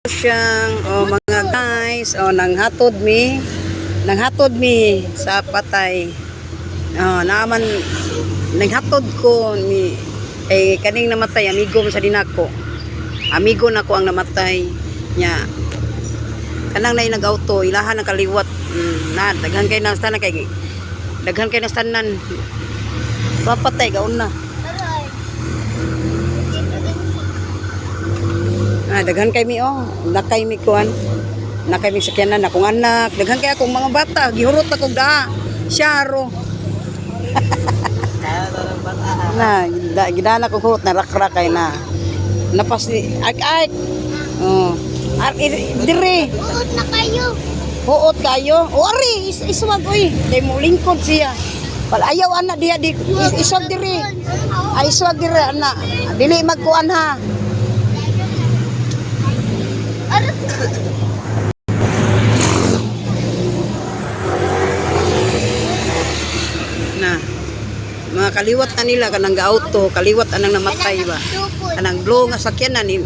siyang mga guys nanghatod mi sa patay naman nanghatod ko ni kaning namatay amigo sa dinako amigo nako ang namatay nya kanang nay nag-auto ilahan ang kaliwat na daghan kay na tanan papatay gaon na daghan kay mi nakay mi kuan nakay mi sakyanan akong anak daghan kay akong mga bata gihurot ako da syaro na gidana ko hurot na rakrak kay na napas ni ak dire Huot na kayo. huot kayo ari iswag oy kay mo lingkod siya wal ayaw anak diha di iswag dire ay iswag dire anak dili magkuan ha na mga kaliwat na nila kanang auto kaliwat anang namatay ba kanang blow nga sakyanan ni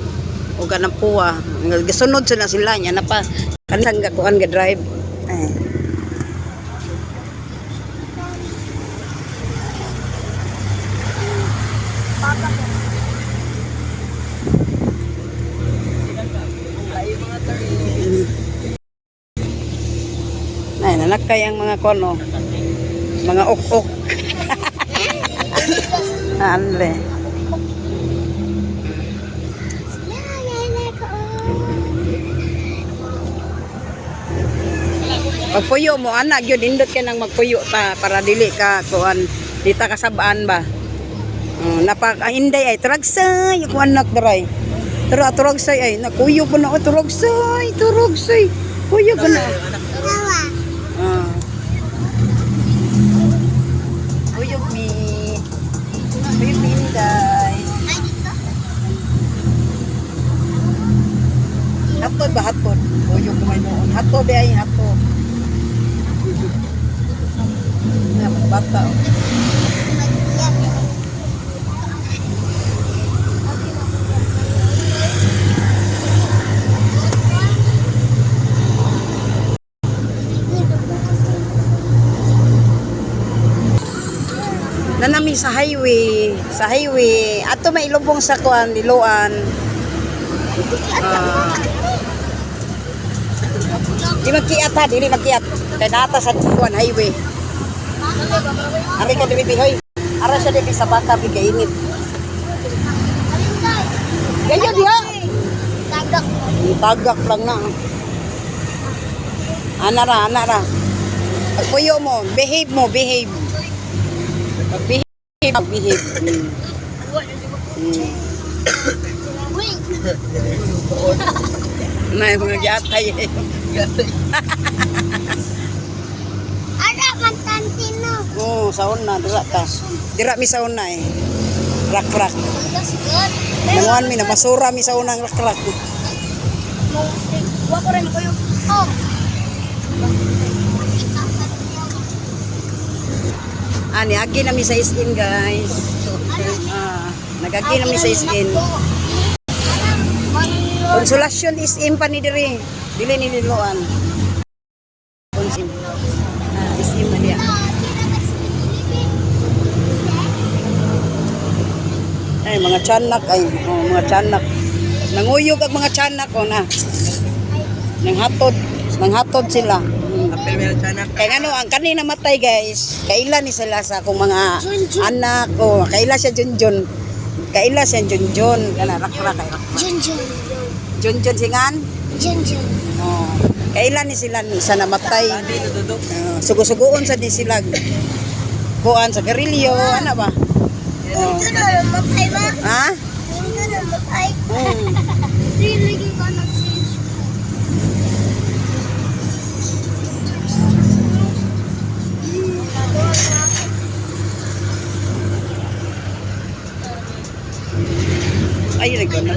o kanang puwa gasunod sila nya na pa kanang gakuan ga drive ay nanakay ang mga kono mga ok anle pagpuyo mo anak gyud indot ka nang magpuyo ta para dili ka kuan dita kasabaan ba napaka-inday ay turagsay ako anak daray turagsay ay nakuyo po na turagsay kuyo po na kuyog mi inday hatod ba hatod kuyog kumay noon hatod ay hatod na bata nanami sa highway ato may ilubong sa kuan Liloan di magkiat ha dili magkiat kay nata sa kuan highway ari ka dili bihoy ara siya dili sa baka bigainit gayo diha tagak lang na ana ra pagpuyo mo behave Nay mga giatay Ara man tantino. saon na dira mi saon na rak nanguan mi na masura mi saon ang rak Wa ko rin kayo. ani agi na mi sa iskin guys nagagi na mi sa iskin konsolasyon isim pa ni diri dili ni Liloan konsim isim na diya ay mga tiyanak mga tiyanak nanguyog ang mga tiyanak na nanghatod sila kaya nga ang kanina namatay guys kaila ni sila sa akong mga anak kaila siya Junjun kana rakra kay Junjun singan kaila ni sila sa namatay sugo-sugoon sa di sila kuan sa garilyo ana ba ha ayun nagkano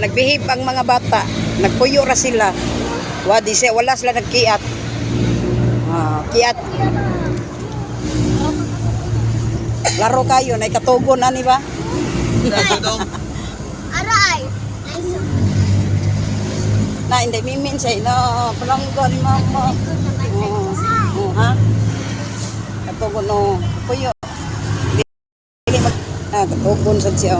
nagbihib ang mga bata. Nagpuyo ra sila. Wadi siya, wala sila nagkiat. Kiat. Laro kayo, na ikatugon na ni ba? Aray. Nice. Na, hindi mimin siya. No, palanggan, mama. Ha? Katugon, no. Puyo. Dili mag... katugon sa siya.